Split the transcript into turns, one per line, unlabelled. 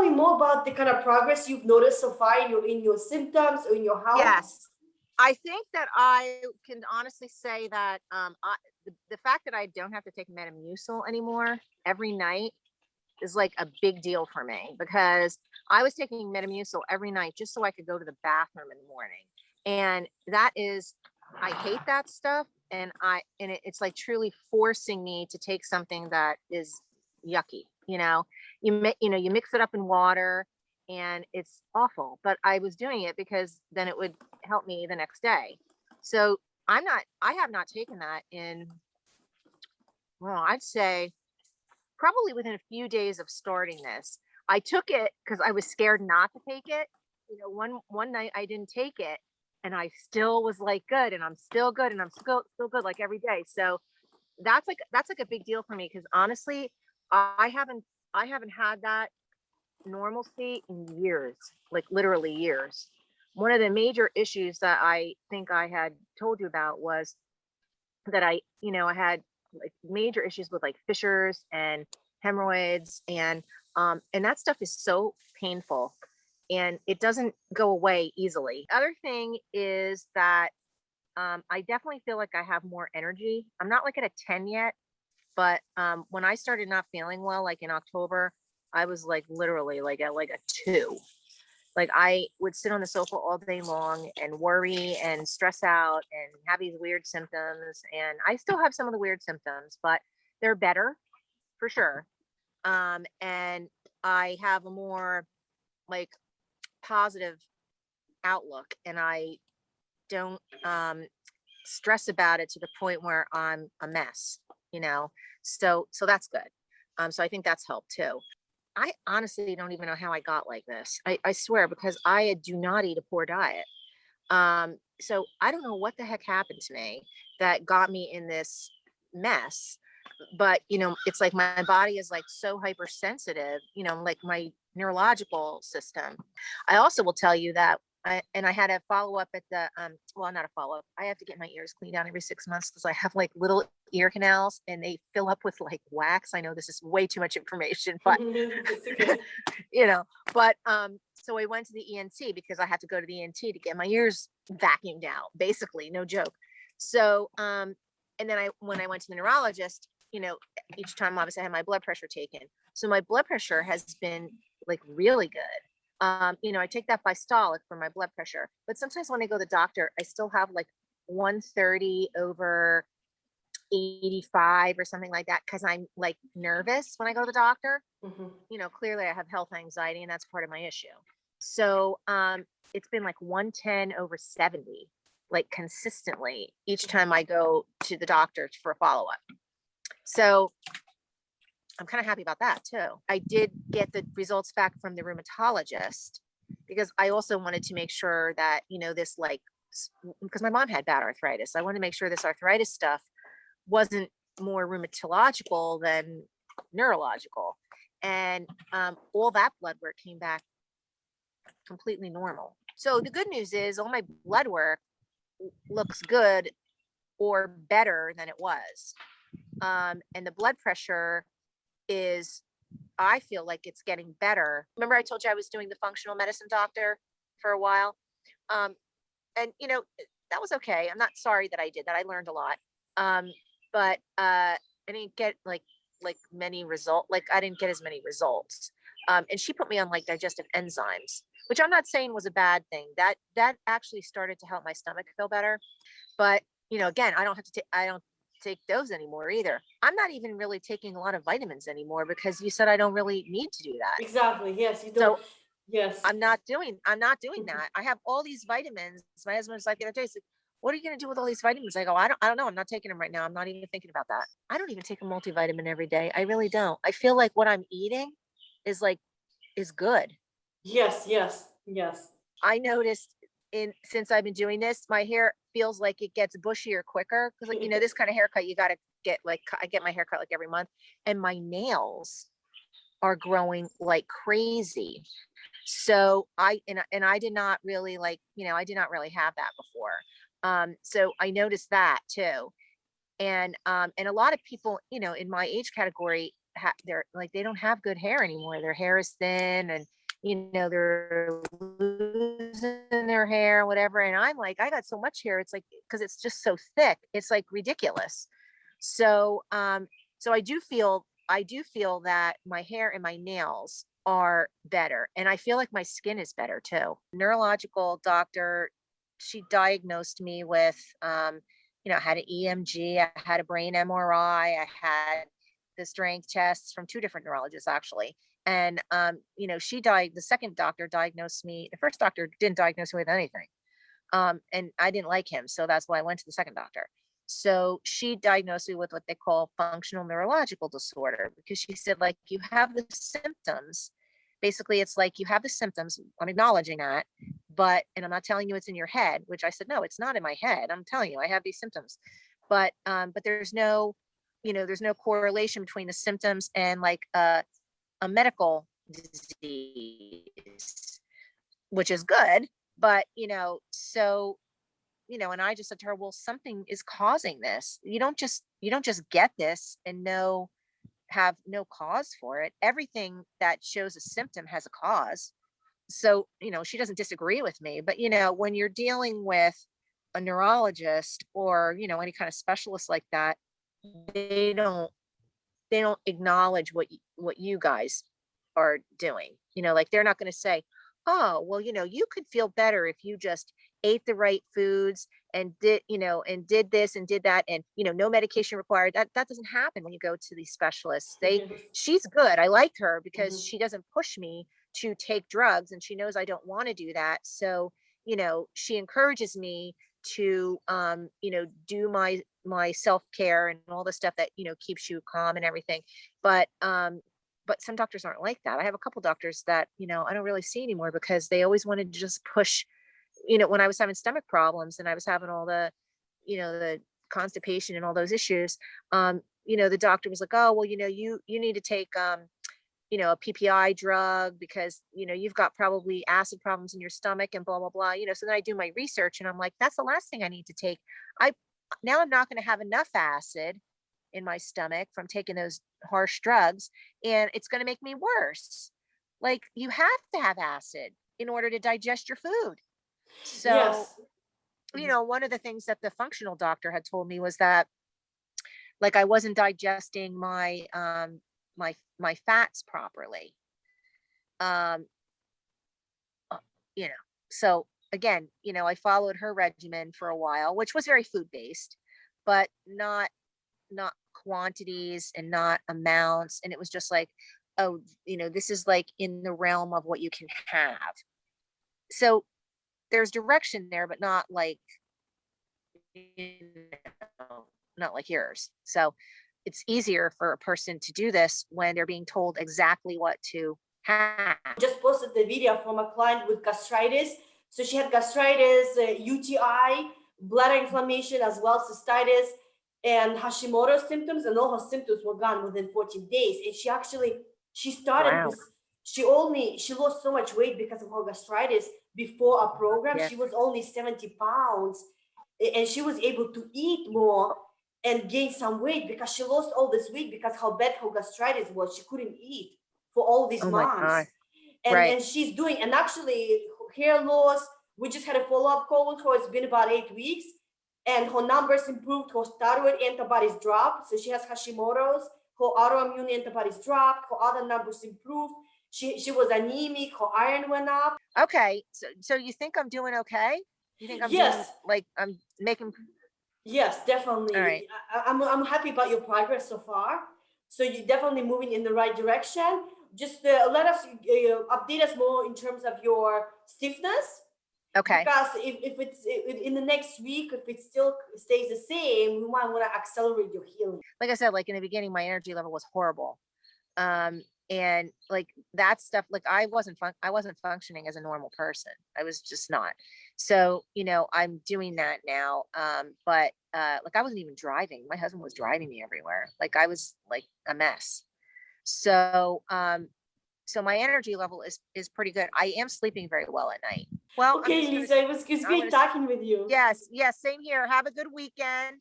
me more about the kind of progress you've noticed so far in your symptoms or in your health?
Yes. I think that I can honestly say that the fact that I don't have to take Metamucil anymore every night is like a big deal for me, because I was taking Metamucil every night just so I could go to the bathroom in the morning. And that is, I hate that stuff. And it's like truly forcing me to take something that is yucky. You mix it up in water and it's awful, but I was doing it because then it would help me the next day. So I have not taken that in, well, I'd say probably within a few days of starting this. I took it because I was scared not to take it. One night I didn't take it, and I still was like good, and I'm still good, and I'm still good like every day. So that's like a big deal for me, because honestly, I haven't had that normalcy in years, like literally years. One of the major issues that I think I had told you about was that I had like major issues with like fissures and hemorrhoids, and that stuff is so painful and it doesn't go away easily. Other thing is that I definitely feel like I have more energy. I'm not like at a 10 yet, but when I started not feeling well, like in October, I was like literally like at like a 2. Like I would sit on the sofa all day long and worry and stress out and have these weird symptoms. And I still have some of the weird symptoms, but they're better for sure. And I have a more like positive outlook, and I don't stress about it to the point where I'm a mess, you know. So that's good. So I think that's helped too. I honestly don't even know how I got like this. I swear, because I do not eat a poor diet. So I don't know what the heck happened to me that got me in this mess. But it's like my body is like so hypersensitive, like my neurological system. I also will tell you that I had a follow up at the well, not a follow up. I have to get my ears cleaned out every 6 months because I have like little ear canals and they fill up with like wax. I know this is way too much information, but
It's okay.
you know, but so I went to the ENT because I had to go to the ENT to get my ears vacuumed out, basically, no joke. So and then when I went to the neurologist, each time obviously I had my blood pressure taken. So my blood pressure has been like really good. I take that by stolic for my blood pressure, but sometimes when I go to the doctor, I still have like 130 over 85 or something like that, because I'm like nervous when I go to the doctor.
Mhm.
Clearly I have health anxiety and that's part of my issue. So it's been like 110 over 70, like consistently each time I go to the doctor for a follow-up. So I'm kind of happy about that too. I did get the results back from the rheumatologist because I also wanted to make sure that, this like, because my mom had bad arthritis. I wanted to make sure this arthritis stuff wasn't more rheumatological than neurological. And all that blood work came back completely normal. So the good news is all my blood work looks good or better than it was. And the blood pressure is, I feel like it's getting better. Remember I told you I was doing the functional medicine doctor for a while? And that was okay. I'm not sorry that I did that. I learned a lot. But I didn't get like many I didn't get as many results. And she put me on like digestive enzymes, which I'm not saying was a bad thing. That actually started to help my stomach feel better. But again, I don't take those anymore either. I'm not even really taking a lot of vitamins anymore because you said I don't really need to do that.
Exactly. Yes, you don't.
So
Yes.
I'm not doing that. I have all these vitamins. My husband's like the other day, he's like, what are you going to do with all these vitamins? I go, I don't know. I'm not taking them right now. I'm not even thinking about that. I don't even take a multivitamin every day. I really don't. I feel like what I'm eating is good.
Yes. Yes. Yes.
I noticed since I've been doing this, my hair feels like it gets bushier quicker because this kind of haircut you got to get, like I get my haircut like every month, and my nails are growing like crazy. So I did not really I did not really have that before. So I noticed that too. And a lot of people, in my age category, they're like, they don't have good hair anymore. Their hair is thin, and they're losing their hair, whatever. And I'm like, I got so much hair. It's like, because it's just so thick. It's like ridiculous. So, so I do feel that my hair and my nails are better. And I feel like my skin is better too. Neurological doctor, she diagnosed me with, I had an EMG, I had a brain MRI, I had the strength tests from two different neurologists actually. And the second doctor diagnosed me. The first doctor didn't diagnose me with anything. And I didn't like him, so that's why I went to the second doctor. So she diagnosed me with what they call functional neurological disorder, because she said, like, you have the symptoms. Basically, it's like you have the symptoms. I'm acknowledging that, and I'm not telling you it's in your head, which I said, no, it's not in my head. I'm telling you, I have these symptoms, but there's no correlation between the symptoms and like a medical disease, which is good. But, and I just said to her, well, something is causing this. You don't just get this and have no cause for it. Everything that shows a symptom has a cause. So, she doesn't disagree with me, but when you're dealing with a neurologist or, any kind of specialist like that, they don't they don't acknowledge what you guys are doing. Like, they're not going to say, oh, well, you could feel better if you just ate the right foods and did this and did that, and no medication required. That doesn't happen when you go to these specialists.
Yes.
She's good. I like her because
Mhm.
she doesn't push me to take drugs, and she knows I don't want to do that. So, she encourages me to do my self-care and all the stuff that keeps you calm and everything. But some doctors aren't like that. I have a couple doctors that I don't really see anymore, because they always wanted to just push. When I was having stomach problems and I was having all the constipation and all those issues, the doctor was like, oh, well, you need to take a PPI drug, because you've got probably acid problems in your stomach and blah blah blah. So then I do my research and I'm like, that's the last thing I need to take. I Now I'm not going to have enough acid in my stomach from taking those harsh drugs, and it's going to make me worse. Like, you have to have acid in order to digest your food. So,
Yes. Mhm.
one of the things that the functional doctor had told me was that, like, I wasn't digesting my fats properly. Um, uh, you know, so again, I followed her regimen for a while, which was very food based, but not quantities and not amounts. And it was just like, oh, this is like in the realm of what you can have. So there's direction there, but you not like yours. So it's easier for a person to do this when they're being told exactly what to have.
Just posted the video from a client with gastritis. So she had gastritis, UTI, bladder inflammation, as well cystitis, and Hashimoto's symptoms, and all her symptoms were gone within 14 days. And she started
Wow.
this. She lost so much weight because of her gastritis. Before our program,
Yeah.
she was only 70 pounds, and she was able to eat more and gain some weight because she lost all this weight because how bad her gastritis was. She couldn't eat for all these
Oh my
months.
God. Right.
And she's doing, and actually hair loss, we just had a follow-up call with her. It's been about 8 weeks, and her numbers improved. Her thyroid antibodies dropped, so she has Hashimoto's. Her autoimmune antibodies dropped. Her other numbers improved. She was anemic. Her iron went up.
Okay. So you think I'm doing okay? You think I'm doing,
Yes.
like, I'm making,
Yes,
all right.
definitely. I'm happy about your progress so far. So you're definitely moving in the right direction. Just let us update us more in terms of your stiffness,
Okay.
because if it's in the next week, if it still stays the same, we might want to accelerate your healing.
Like I said, like in the beginning, my energy level was horrible. And like that stuff, like I wasn't functioning as a normal person. I was just not. So I'm doing that now. But like, I wasn't even driving. My husband was driving me everywhere. Like, I was like a mess. So my energy level is pretty good. I am sleeping very well at night. Well,
Okay, Lisa, it was
I'm
great
gonna
talking with you.
yes, yes, same here. Have a good weekend.